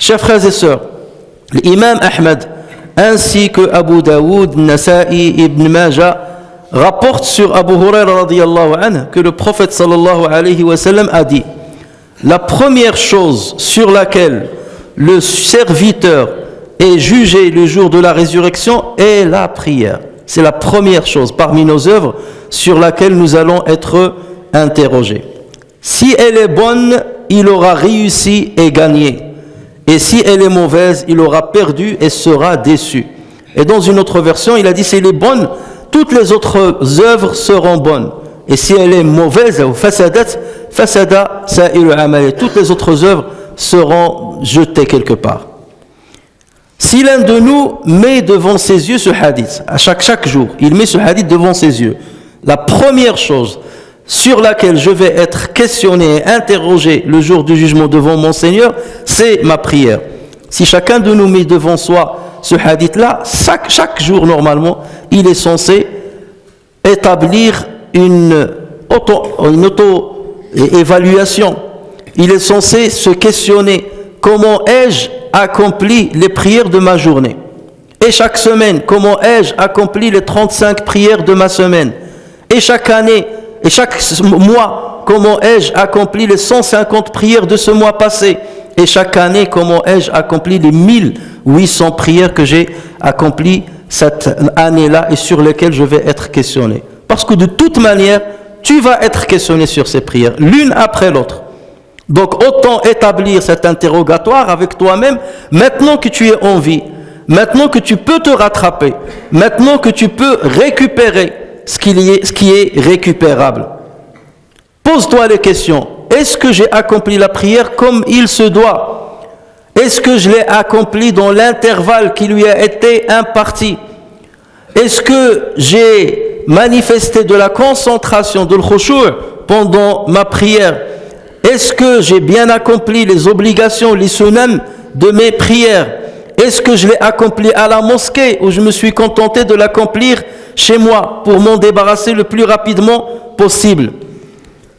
Chers frères et sœurs, l'imam Ahmed ainsi que Abu Daoud, Nasa'i, Ibn Majah rapportent sur Abu Huraira radiyallahu anhu que le prophète sallallahu alayhi wa sallam a dit: la première chose sur laquelle le serviteur est jugé le jour de la résurrection est la prière. C'est la première chose parmi nos œuvres sur laquelle nous allons être interrogés. Si elle est bonne, il aura réussi et gagné. Et si elle est mauvaise, il aura perdu et sera déçu. Et dans une autre version, il a dit: si elle est bonne, toutes les autres œuvres seront bonnes. Et si elle est mauvaise, fasada sa'iru amali, toutes les autres œuvres seront jetées quelque part. Si l'un de nous met devant ses yeux ce hadith, à chaque jour, il met ce hadith devant ses yeux, la première chose sur laquelle je vais être questionné et interrogé le jour du jugement devant mon Seigneur, c'est ma prière. Si chacun de nous met devant soi ce hadith-là, chaque jour normalement, il est censé établir une auto-évaluation. Il est censé se questionner: comment ai-je accompli les prières de ma journée? Et chaque semaine, comment ai-je accompli les 35 prières de ma semaine? Et chaque année, et chaque mois, comment ai-je accompli les 150 prières de ce mois passé? Et chaque année, comment ai-je accompli les 1800 prières que j'ai accomplies cette année-là et sur lesquelles je vais être questionné? Parce que de toute manière, tu vas être questionné sur ces prières, l'une après l'autre. Donc autant établir cet interrogatoire avec toi-même, maintenant que tu es en vie, maintenant que tu peux te rattraper, maintenant que tu peux récupérer ce qui est récupérable. Pose-toi les questions. Est-ce que j'ai accompli la prière comme il se doit? Est-ce que je l'ai accompli dans l'intervalle qui lui a été imparti? Est-ce que j'ai manifesté de la concentration, de l'khushu' pendant ma prière? Est-ce que j'ai bien accompli les obligations, les sunan de mes prières? Est-ce que je l'ai accompli à la mosquée ou je me suis contenté de l'accomplir chez moi pour m'en débarrasser le plus rapidement possible?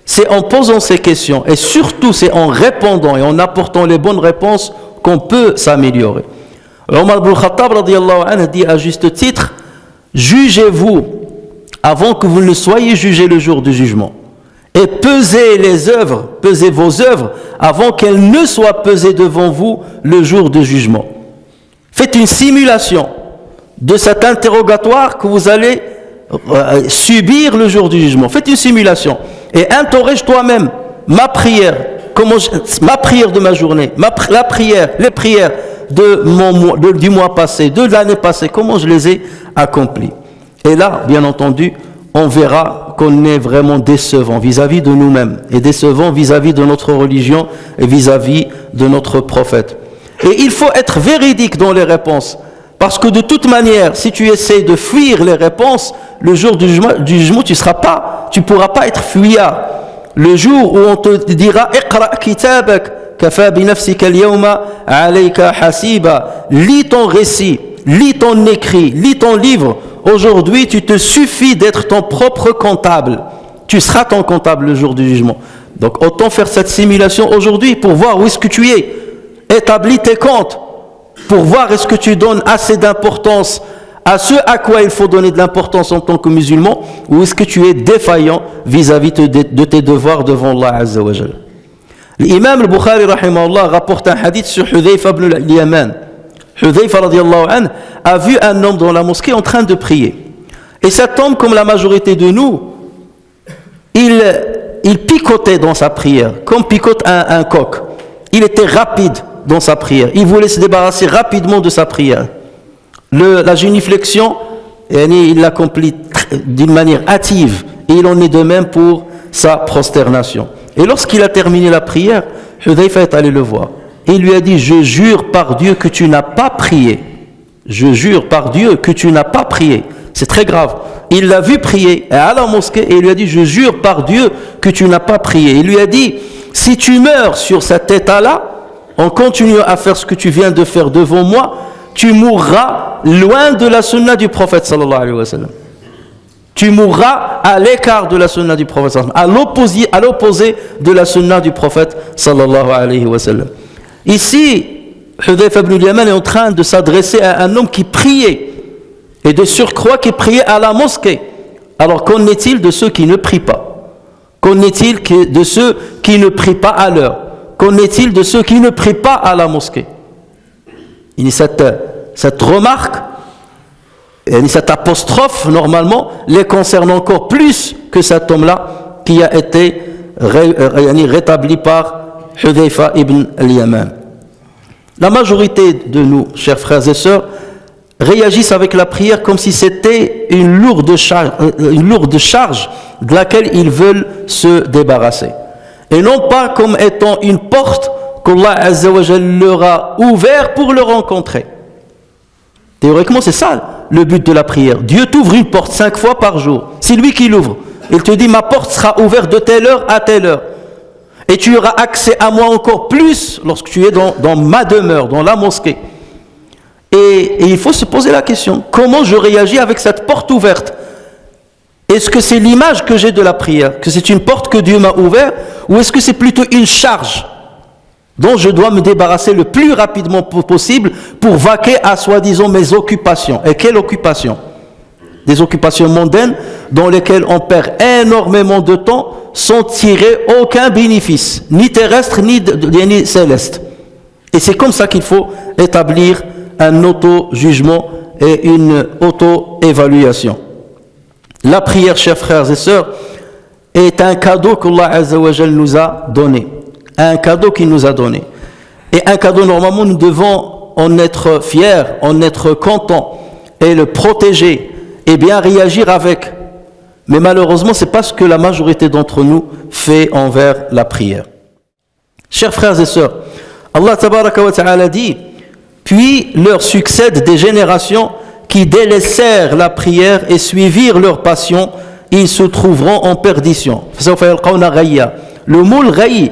C'est en posant ces questions et surtout c'est en répondant et en apportant les bonnes réponses qu'on peut s'améliorer. Omar ibn Khattab radiyallahu anhu dit à juste titre: jugez-vous avant que vous ne soyez jugés le jour du jugement. Et pesez vos œuvres avant qu'elles ne soient pesées devant vous le jour du jugement. Faites une simulation de cet interrogatoire que vous allez subir le jour du jugement. Faites une simulation et interroge toi-même: ma prière de ma journée, les prières du mois passé, de l'année passée, comment je les ai accomplies. Et là, bien entendu, on verra qu'on est vraiment décevant vis-à-vis de nous-mêmes et décevant vis-à-vis de notre religion et vis-à-vis de notre prophète. Et il faut être véridique dans les réponses, parce que de toute manière, si tu essaies de fuir les réponses, le jour du jugement, tu pourras pas être fuyard. Le jour où on te dira: Iqra kitabak kafa bi nafsika al-yawma alayka hasiba, lis ton récit, lis ton écrit, lis ton livre. Aujourd'hui, tu te suffit d'être ton propre comptable. Tu seras ton comptable le jour du jugement. Donc, autant faire cette simulation aujourd'hui pour voir où est-ce que tu es. Établis tes comptes pour voir est-ce que tu donnes assez d'importance à ce à quoi il faut donner de l'importance en tant que musulman, ou est-ce que tu es défaillant vis-à-vis de tes devoirs devant Allah Azza wa Jal. L'imam al-Bukhari rahimahullah rapporte un hadith sur Hudhayfa ibn al-Yaman. Hudhayfa radiyallahu anhu a vu un homme dans la mosquée en train de prier. Et cet homme, comme la majorité de nous, il picotait dans sa prière, comme picote un coq. Il était rapide dans sa prière. Il voulait se débarrasser rapidement de sa prière. La génuflexion, il l'accomplit d'une manière hâtive. Et il en est de même pour sa prosternation. Et lorsqu'il a terminé la prière, Hudhayfa est allé le voir. Et il lui a dit, je jure par Dieu que tu n'as pas prié. Je jure par Dieu que tu n'as pas prié. C'est très grave. Il l'a vu prier à la mosquée et il lui a dit, je jure par Dieu que tu n'as pas prié. Il lui a dit, si tu meurs sur cet état-là, en continuant à faire ce que tu viens de faire devant moi, tu mourras loin de la sunna du prophète sallallahu alayhi wa sallam. Tu mourras à l'écart de la sunna du prophète sallallahu alayhi wa sallam, à l'opposé de la sunna du prophète sallallahu alayhi wa sallam. Ici, Hudhayfa ibn al-Yaman est en train de s'adresser à un homme qui priait, et de surcroît qui priait à la mosquée. Alors qu'en est-il de ceux qui ne prient pas? Qu'en est-il de ceux qui ne prient pas à l'heure? Qu'en est-il de ceux qui ne prient pas à la mosquée? Cette remarque, cette apostrophe, normalement, les concerne encore plus que cet homme-là qui a été rétabli par Hudhayfa ibn al-Yaman. La majorité de nous, chers frères et sœurs, réagissent avec la prière comme si c'était une lourde charge de laquelle ils veulent se débarrasser. Et non pas comme étant une porte qu'Allah Azza wa Jal leur a ouverte pour le rencontrer. Théoriquement, c'est ça le but de la prière. Dieu t'ouvre une porte 5 fois par jour. C'est lui qui l'ouvre. Il te dit, ma porte sera ouverte de telle heure à telle heure. Et tu auras accès à moi encore plus lorsque tu es dans ma demeure, dans la mosquée. Et il faut se poser la question, comment je réagis avec cette porte ouverte? Est-ce que c'est l'image que j'ai de la prière, que c'est une porte que Dieu m'a ouverte, ou est-ce que c'est plutôt une charge dont je dois me débarrasser le plus rapidement possible pour vaquer à soi-disant mes occupations? Et quelles occupations? Des occupations mondaines dans lesquelles on perd énormément de temps sans tirer aucun bénéfice, ni terrestre ni céleste. Et c'est comme ça qu'il faut établir un auto-jugement et une auto-évaluation. La prière, chers frères et sœurs, est un cadeau qu'Allah Azza wa Jal nous a donné. Un cadeau qu'il nous a donné. Et un cadeau, normalement, nous devons en être fiers, en être contents et le protéger et bien réagir avec. Mais malheureusement, ce n'est pas ce que la majorité d'entre nous fait envers la prière. Chers frères et sœurs, Allah Tabaraka wa Ta'ala dit, puis leur succèdent des générations qui délaissèrent la prière et suivirent leur passion, ils se trouveront en perdition. Le mot raï,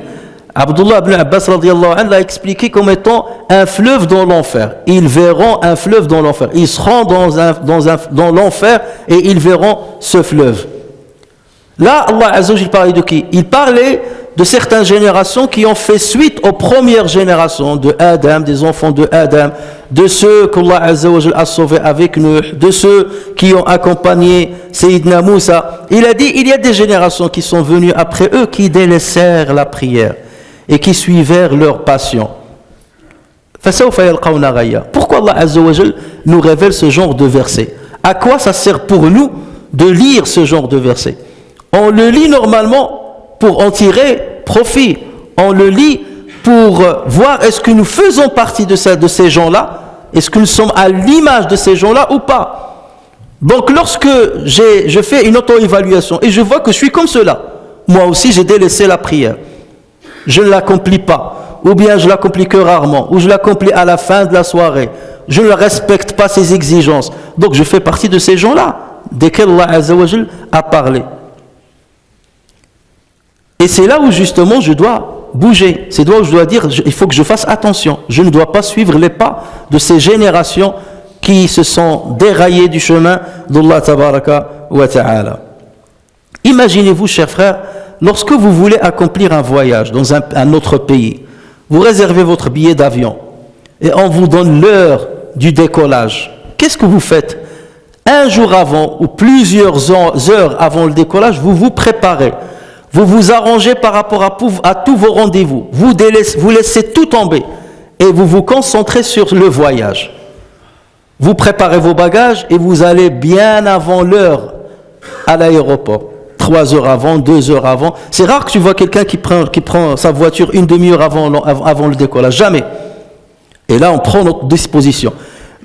Abdullah ibn Abbas radiyallahu anhu l'a expliqué comme étant un fleuve dans l'enfer. Ils verront un fleuve dans l'enfer. Ils seront dans l'enfer et ils verront ce fleuve. Là, Allah Azza wa Jalla parlait de qui? Il parlait de certaines générations qui ont fait suite aux premières générations de Adam, des enfants de Adam, de ceux qu'Allah Azza wa Jalla a sauvés avec nous, de ceux qui ont accompagné Sayyidina Moussa. Il a dit, il y a des générations qui sont venues après eux qui délaissèrent la prière et qui suivèrent leur passion. Pourquoi Allah Azza wa Jalla nous révèle ce genre de verset? À quoi ça sert pour nous de lire ce genre de verset? On le lit normalement pour en tirer profit. On le lit pour voir est-ce que nous faisons partie de ces gens-là, est-ce que nous sommes à l'image de ces gens-là ou pas. Donc lorsque je fais une auto-évaluation et je vois que je suis comme cela, moi aussi j'ai délaissé la prière, je ne l'accomplis pas, ou bien je l'accomplis que rarement, ou je l'accomplis à la fin de la soirée, je ne respecte pas ses exigences, donc je fais partie de ces gens-là desquels Allah Azza wa Jal a parlé. Et c'est là où justement je dois bouger, c'est là où je dois dire, il faut que je fasse attention, je ne dois pas suivre les pas de ces générations qui se sont déraillées du chemin d'Allah Tabaraka wa Ta'ala. Imaginez-vous, chers frères, lorsque vous voulez accomplir un voyage dans un autre pays, vous réservez votre billet d'avion et on vous donne l'heure du décollage. Qu'est-ce que vous faites? Un jour avant ou plusieurs heures avant le décollage, vous vous préparez. Vous vous arrangez par rapport à tous vos rendez-vous. Vous laissez tout tomber et vous vous concentrez sur le voyage. Vous préparez vos bagages et vous allez bien avant l'heure à l'aéroport. 3 heures avant, 2 heures avant. C'est rare que tu vois quelqu'un qui prend sa voiture une demi-heure avant le décollage. Jamais. Et là, on prend notre disposition.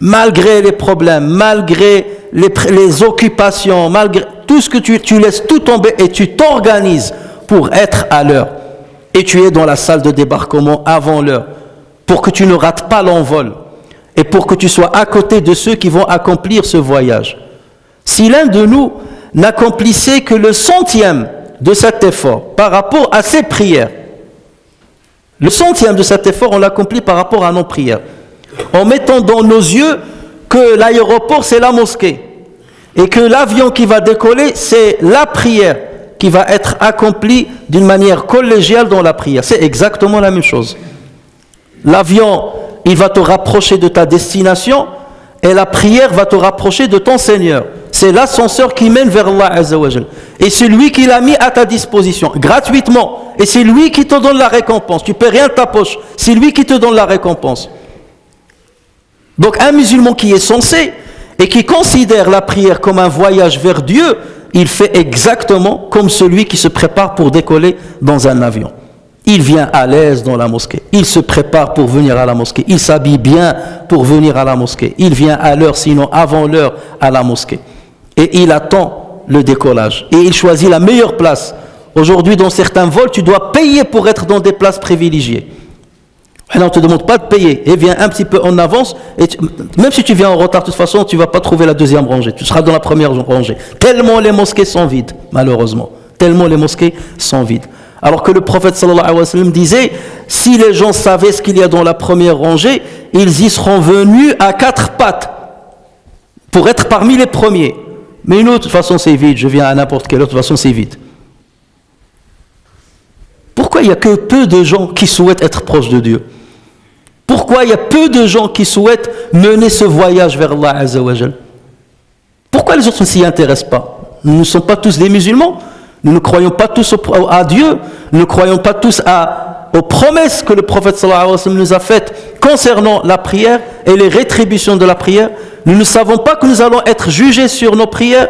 Malgré les problèmes, malgré les occupations, malgré tout ce que tu laisses tout tomber et tu t'organises pour être à l'heure. et tu es dans la salle de débarquement avant l'heure, pour que tu ne rates pas l'envol et pour que tu sois à côté de ceux qui vont accomplir ce voyage. Si l'un de nous n'accomplissait que le centième de cet effort par rapport à ses prières, le centième de cet effort, on l'accomplit par rapport à nos prières, en mettant dans nos yeux que l'aéroport, c'est la mosquée, et que l'avion qui va décoller, c'est la prière qui va être accomplie d'une manière collégiale dans la prière. C'est exactement la même chose. L'avion, il va te rapprocher de ta destination, et la prière va te rapprocher de ton Seigneur. C'est l'ascenseur qui mène vers Allah Azza wa Jal. Et c'est lui qui l'a mis à ta disposition, gratuitement. Et c'est lui qui te donne la récompense. Tu ne paies rien de ta poche. C'est lui qui te donne la récompense. Donc un musulman qui est censé et qui considère la prière comme un voyage vers Dieu, il fait exactement comme celui qui se prépare pour décoller dans un avion. Il vient à l'aise dans la mosquée. Il se prépare pour venir à la mosquée. Il s'habille bien pour venir à la mosquée. Il vient à l'heure, sinon avant l'heure, à la mosquée. Et il attend le décollage. Et il choisit la meilleure place. Aujourd'hui, dans certains vols, tu dois payer pour être dans des places privilégiées. Et on ne te demande pas de payer. Et viens un petit peu en avance. Et même si tu viens en retard, de toute façon, tu ne vas pas trouver la deuxième rangée. Tu seras dans la première rangée. Tellement les mosquées sont vides, malheureusement. Tellement les mosquées sont vides. Alors que le prophète sallallahu alayhi wa sallam disait, si les gens savaient ce qu'il y a dans la première rangée, ils y seront venus à quatre pattes pour être parmi les premiers. Mais nous, de toute façon, c'est vide. Je viens à n'importe quelle heure, de toute façon, c'est vide. Pourquoi il n'y a que peu de gens qui souhaitent être proches de Dieu? Pourquoi il y a peu de gens qui souhaitent mener ce voyage vers Allah Azza wa Jal? Pourquoi les autres ne s'y intéressent pas? Nous ne sommes pas tous des musulmans. Nous ne croyons pas tous à Dieu. Nous ne croyons pas tous aux promesses que le prophète sallallahu alayhi wa sallam nous a faites concernant la prière et les rétributions de la prière. Nous ne savons pas que nous allons être jugés sur nos prières.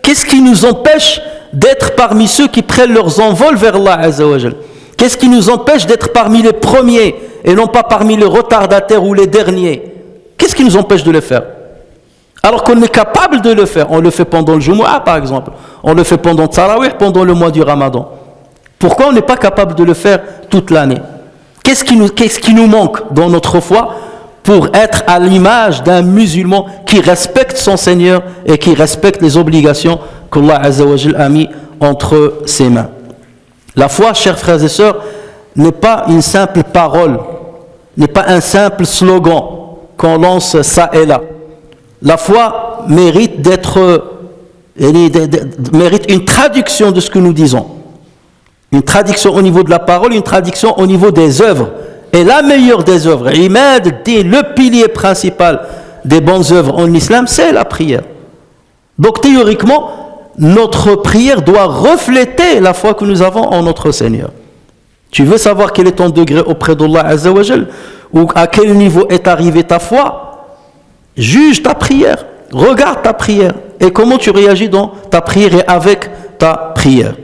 Qu'est-ce qui nous empêche d'être parmi ceux qui prennent leurs envols vers Allah Azza wa Jal? Qu'est-ce qui nous empêche d'être parmi les premiers et non pas parmi les retardataires ou les derniers? Qu'est-ce qui nous empêche de le faire? Alors qu'on est capable de le faire. On le fait pendant le Jumu'ah, par exemple. On le fait pendant Tarawih, pendant le mois du Ramadan. Pourquoi on n'est pas capable de le faire toute l'année? Qu'est-ce qui nous manque dans notre foi pour être à l'image d'un musulman qui respecte son Seigneur et qui respecte les obligations qu'Allah Azza wa Jal a mis entre ses mains? La foi, chers frères et sœurs, n'est pas une simple parole, n'est pas un simple slogan qu'on lance ça et là. La foi mérite mérite une traduction de ce que nous disons. Une traduction au niveau de la parole, une traduction au niveau des œuvres. Et la meilleure des œuvres, le pilier principal des bonnes œuvres en islam, c'est la prière. Donc théoriquement, notre prière doit refléter la foi que nous avons en notre Seigneur. Tu veux savoir quel est ton degré auprès d'Allah Azza wa Jal, ou à quel niveau est arrivée ta foi? Juge ta prière, regarde ta prière et comment tu réagis dans ta prière et avec ta prière.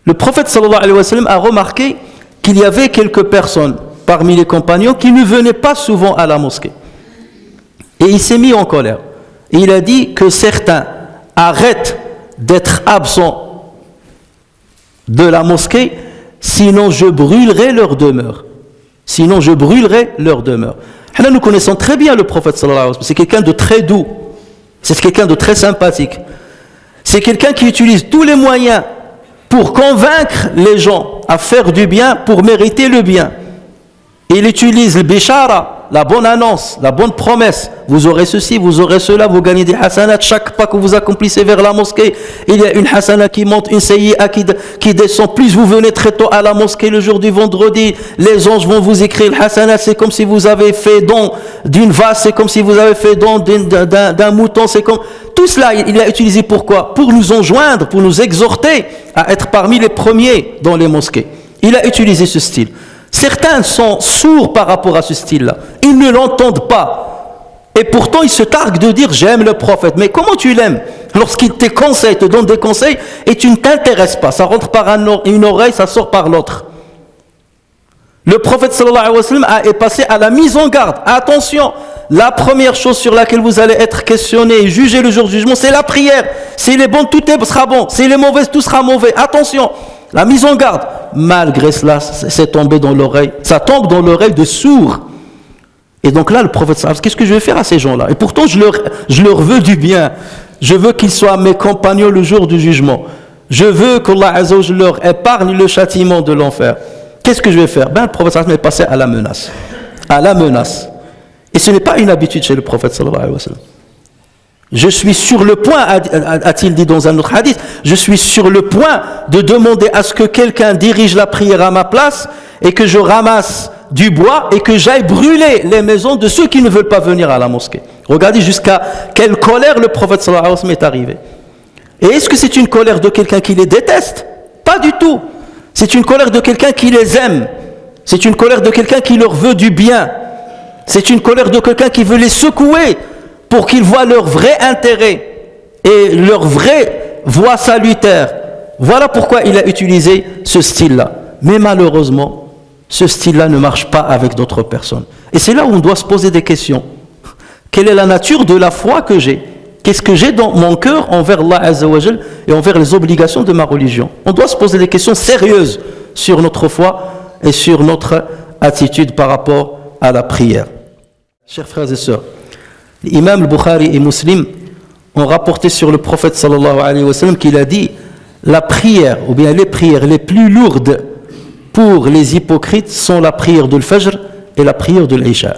Le prophète sallallahu alayhi wa sallam a remarqué qu'il y avait quelques personnes parmi les compagnons qui ne venaient pas souvent à la mosquée. Et il s'est mis en colère. Et il a dit que certains arrêtent d'être absents de la mosquée, sinon je brûlerai leur demeure. Sinon je brûlerai leur demeure. Là, nous connaissons très bien le prophète sallallahu alayhi wa sallam. C'est quelqu'un de très doux. C'est quelqu'un de très sympathique. C'est quelqu'un qui utilise tous les moyens pour convaincre les gens à faire du bien, pour mériter le bien. Il utilise le bishara, la bonne annonce, la bonne promesse. Vous aurez ceci, vous aurez cela, vous gagnez des hasanats. Chaque pas que vous accomplissez vers la mosquée, il y a une hasana qui monte, une sayyi'a qui descend. Plus vous venez très tôt à la mosquée le jour du vendredi, les anges vont vous écrire le hasanat. C'est comme si vous avez fait don d'une vache, c'est comme si vous avez fait don d'un mouton. C'est comme tout cela, il a utilisé pourquoi? Pour nous enjoindre, pour nous exhorter à être parmi les premiers dans les mosquées. Il a utilisé ce style. Certains sont sourds par rapport à ce style-là. Ils ne l'entendent pas. Et pourtant, ils se targuent de dire « j'aime le prophète ». Mais comment tu l'aimes? Lorsqu'il te conseille, te donne des conseils et tu ne t'intéresses pas. Ça rentre par une oreille, ça sort par l'autre. Le prophète sallallahu alayhi wa sallam est passé à la mise en garde. Attention, la première chose sur laquelle vous allez être questionné et jugé le jour du jugement, c'est la prière. S'il est bon, tout sera bon. S'il est mauvais, tout sera mauvais. Attention, la mise en garde. malgré cela, c'est tombé dans l'oreille. Ça tombe dans l'oreille de sourds. Et donc là, le prophète sallallahu alayhi wa sallam, qu'est-ce que je vais faire à ces gens-là? Et pourtant, je leur veux du bien. Je veux qu'ils soient mes compagnons le jour du jugement. Je veux qu'Allah Azza wa Jalla leur épargne le châtiment de l'enfer. Qu'est-ce que je vais faire? Le prophète sallallahu alayhi wa sallam est passé à la menace. À la menace. Et ce n'est pas une habitude chez le prophète sallallahu alayhi wa sallam. Je suis sur le point, a-t-il dit dans un autre hadith, je suis sur le point de demander à ce que quelqu'un dirige la prière à ma place et que je ramasse du bois et que j'aille brûler les maisons de ceux qui ne veulent pas venir à la mosquée. Regardez jusqu'à quelle colère le prophète sallallahu alayhi wa sallam est arrivé. Et est-ce que c'est une colère de quelqu'un qui les déteste? Pas du tout. C'est une colère de quelqu'un qui les aime. C'est une colère de quelqu'un qui leur veut du bien. C'est une colère de quelqu'un qui veut les secouer pour qu'ils voient leur vrai intérêt et leur vraie voie salutaire. Voilà pourquoi il a utilisé ce style-là. Mais malheureusement, ce style-là ne marche pas avec d'autres personnes. Et c'est là où on doit se poser des questions. Quelle est la nature de la foi que j'ai? Qu'est-ce que j'ai dans mon cœur envers Allah Azza wa Jal et envers les obligations de ma religion? On doit se poser des questions sérieuses sur notre foi et sur notre attitude par rapport à la prière. Chers frères et sœurs, l'imam al-Bukhari et Muslim ont rapporté sur le prophète sallallahu alayhi wa sallam qu'il a dit la prière, ou bien les prières les plus lourdes pour les hypocrites sont la prière de l'Fajr et la prière de l'Isha.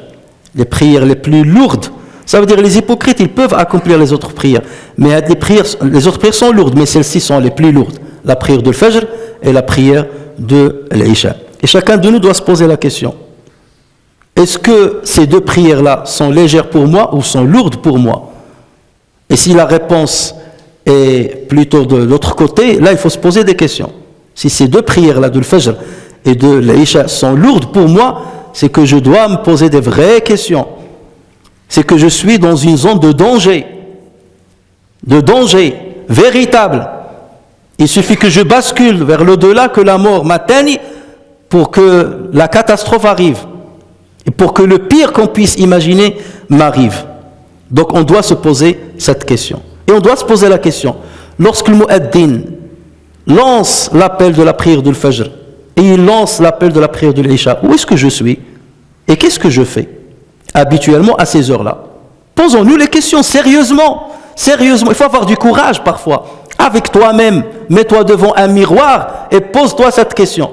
Les prières les plus lourdes, ça veut dire les hypocrites, ils peuvent accomplir les autres prières, mais les autres prières sont lourdes, mais celles-ci sont les plus lourdes. La prière de l'Fajr et la prière de l'Isha. Et chacun de nous doit se poser la question. Est-ce que ces deux prières-là sont légères pour moi ou sont lourdes pour moi? Et si la réponse est plutôt de l'autre côté, là il faut se poser des questions. Si ces deux prières-là de l'Fajr et de l'Isha sont lourdes pour moi, c'est que je dois me poser des vraies questions. C'est que je suis dans une zone de danger véritable. Il suffit que je bascule vers l'au-delà, que la mort m'atteigne pour que la catastrophe arrive. Et pour que le pire qu'on puisse imaginer m'arrive. Donc on doit se poser cette question. Et on doit se poser la question. Lorsque le mu'addin lance l'appel de la prière de l'Fajr et il lance l'appel de la prière de l'Isha, où est-ce que je suis? Et qu'est-ce que je fais habituellement à ces heures-là? Posons-nous les questions sérieusement. Sérieusement. Il faut avoir du courage parfois. Avec toi-même, mets-toi devant un miroir et pose-toi cette question.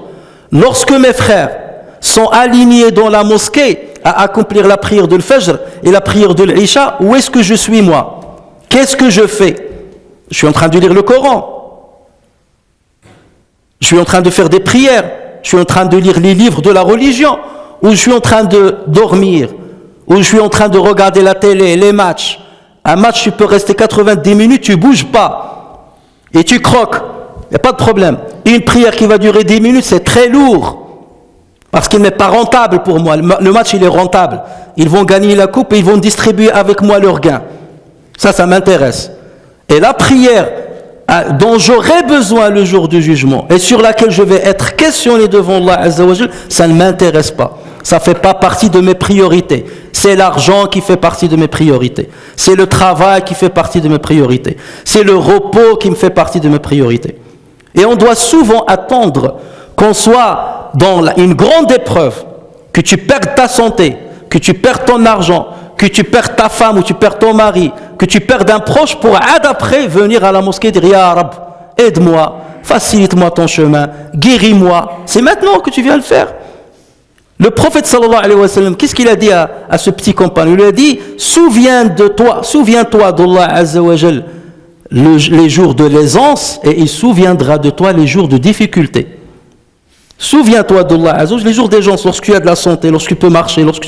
Lorsque mes frères sont alignés dans la mosquée à accomplir la prière de l'Fajr et la prière de l'Isha, où est-ce que je suis moi? Qu'est-ce que je fais? Je suis en train de lire le Coran. Je suis en train de faire des prières. Je suis en train de lire les livres de la religion. Ou je suis en train de dormir. Ou je suis en train de regarder la télé, les matchs. Un match, tu peux rester 90 minutes, tu ne bouges pas. Et tu croques. Il n'y a pas de problème. Une prière qui va durer 10 minutes, c'est très lourd. Parce qu'il n'est pas rentable pour moi. Le match, il est rentable. Ils vont gagner la coupe et ils vont distribuer avec moi leurs gains. Ça m'intéresse. Et la prière dont j'aurai besoin le jour du jugement et sur laquelle je vais être questionné devant Allah Azza wa Jal, ça ne m'intéresse pas. Ça ne fait pas partie de mes priorités. C'est l'argent qui fait partie de mes priorités. C'est le travail qui fait partie de mes priorités. C'est le repos qui me fait partie de mes priorités. Et on doit souvent attendre qu'on soit dans une grande épreuve, que tu perdes ta santé, que tu perds ton argent, que tu perds ta femme ou tu perds ton mari, que tu perds un proche pour après venir à la mosquée et dire Ya Rab, aide-moi, facilite-moi ton chemin, guéris-moi. C'est maintenant que tu viens le faire. Le prophète sallallahu alayhi wa sallam, qu'est-ce qu'il a dit à ce petit compagnon? Il lui a dit, souviens-toi d'Allah Azza wa Jal les jours de l'aisance et il souviendra de toi les jours de difficulté. Souviens-toi d'Allah Azza wa Jal les jours d'aisance, lorsque tu as de la santé, lorsque tu peux marcher, lorsque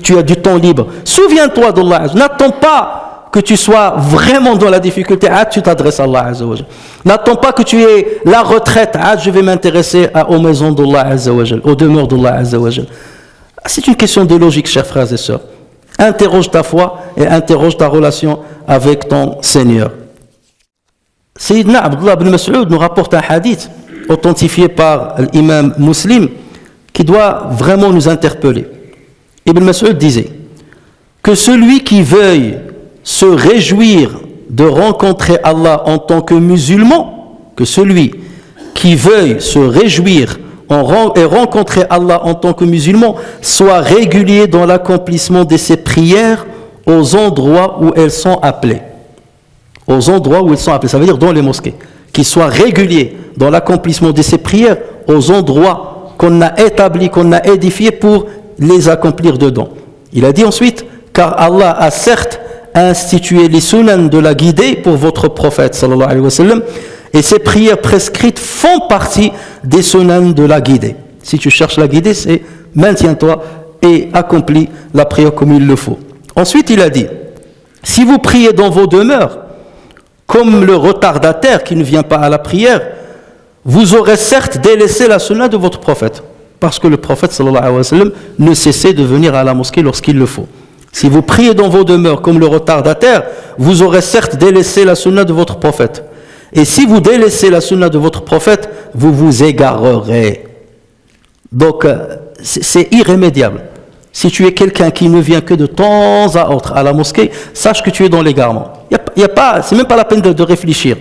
tu as du temps libre. Souviens-toi d'Allah Azza wa Jal. N'attends pas que tu sois vraiment dans la difficulté, tu t'adresses à Allah Azza wa Jal. N'attends pas que tu aies la retraite, je vais m'intéresser aux maisons d'Allah Azza wa Jal, aux demeures d'Allah Azza wa Jal. C'est une question de logique, chers frères et sœurs. Interroge ta foi et interroge ta relation avec ton Seigneur. Sayyidina Abdullah ibn Mas'ud nous rapporte un hadith authentifié par l'imam Muslim qui doit vraiment nous interpeller. Ibn Mas'ud disait que celui qui veuille se réjouir de rencontrer Allah en tant que musulman, que celui qui veuille se réjouir et rencontrer Allah en tant que musulman soient réguliers dans l'accomplissement de ces prières aux endroits où elles sont appelées. Aux endroits où elles sont appelées, ça veut dire dans les mosquées. Qu'ils soient réguliers dans l'accomplissement de ces prières aux endroits qu'on a établis, qu'on a édifiés pour les accomplir dedans. Il a dit ensuite, car Allah a certes institué les sunan de la guidée pour votre prophète sallallahu alayhi wa sallam, et ces prières prescrites font partie des sunan de la guidée. Si tu cherches la guidée, c'est maintiens-toi et accomplis la prière comme il le faut. Ensuite, il a dit, si vous priez dans vos demeures, comme le retardataire qui ne vient pas à la prière, vous aurez certes délaissé la sunna de votre prophète, parce que le prophète sallallahu alayhi wa sallam ne cessait de venir à la mosquée lorsqu'il le faut. Si vous priez dans vos demeures comme le retardataire, vous aurez certes délaissé la sunna de votre prophète. Et si vous délaissez la sunna de votre prophète, vous vous égarerez. Donc, c'est irrémédiable. Si tu es quelqu'un qui ne vient que de temps à autre à la mosquée, sache que tu es dans l'égarement. C'est même pas la peine de réfléchir.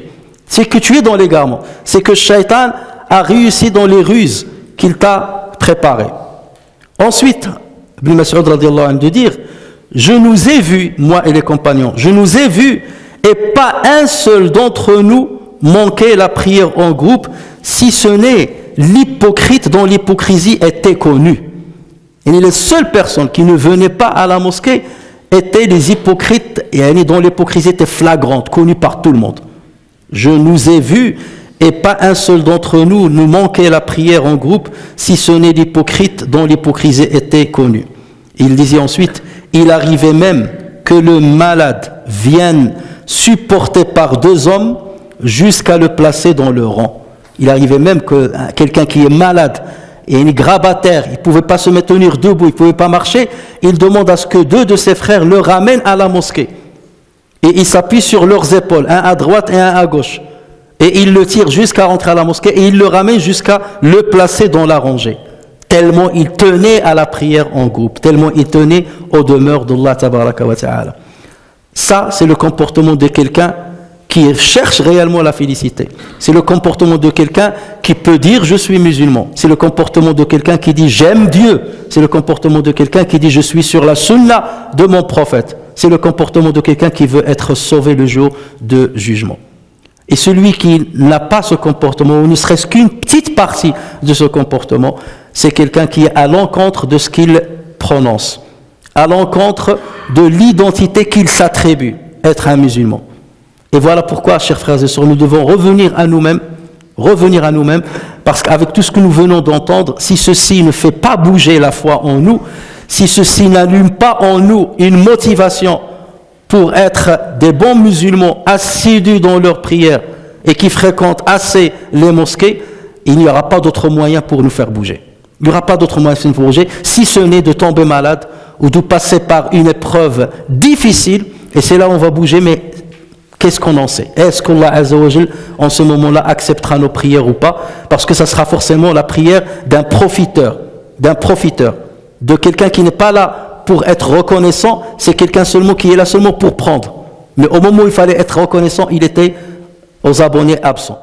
C'est que tu es dans l'égarement. C'est que Shaitan a réussi dans les ruses qu'il t'a préparées. Ensuite, Ibn Mas'ud radiyallahu anhu de dire, je nous ai vus, moi et les compagnons, je nous ai vus et pas un seul d'entre nous manquer la prière en groupe, si ce n'est l'hypocrite dont l'hypocrisie était connue. Et les seules personnes qui ne venaient pas à la mosquée étaient les hypocrites et dont l'hypocrisie était flagrante, connue par tout le monde. Je nous ai vus et pas un seul d'entre nous ne manquait la prière en groupe, si ce n'est l'hypocrite dont l'hypocrisie était connue. Il disait ensuite, il arrivait même que le malade vienne supporté par deux hommes jusqu'à le placer dans le rang. Il arrivait même que quelqu'un qui est malade et il est grabataire, il ne pouvait pas se tenir debout, il ne pouvait pas marcher, il demande à ce que deux de ses frères le ramènent à la mosquée. Et il s'appuie sur leurs épaules, un à droite et un à gauche. Et il le tire jusqu'à rentrer à la mosquée et il le ramène jusqu'à le placer dans la rangée. Tellement il tenait à la prière en groupe, tellement il tenait aux demeures d'Allah tabaraka wa ta'ala. Ça, c'est le comportement de quelqu'un qui cherche réellement la félicité. C'est le comportement de quelqu'un qui peut dire « je suis musulman ». C'est le comportement de quelqu'un qui dit « j'aime Dieu ». C'est le comportement de quelqu'un qui dit « je suis sur la sunna de mon prophète ». C'est le comportement de quelqu'un qui veut être sauvé le jour de jugement. Et celui qui n'a pas ce comportement, ou ne serait-ce qu'une petite partie de ce comportement, c'est quelqu'un qui est à l'encontre de ce qu'il prononce, à l'encontre de l'identité qu'il s'attribue, être un musulman. Et voilà pourquoi, chers frères et sœurs, nous devons revenir à nous-mêmes, parce qu'avec tout ce que nous venons d'entendre, si ceci ne fait pas bouger la foi en nous, si ceci n'allume pas en nous une motivation pour être des bons musulmans assidus dans leurs prières et qui fréquentent assez les mosquées, il n'y aura pas d'autre moyen pour nous faire bouger. Il n'y aura pas d'autre moyen pour nous faire bouger, si ce n'est de tomber malade ou de passer par une épreuve difficile, et c'est là où on va bouger, mais qu'est-ce qu'on en sait? Est-ce qu'Allah Azza wa Jal, en ce moment-là, acceptera nos prières ou pas? Parce que ça sera forcément la prière d'un profiteur, de quelqu'un qui n'est pas là pour être reconnaissant, c'est quelqu'un seulement qui est là seulement pour prendre. Mais au moment où il fallait être reconnaissant, il était aux abonnés absents.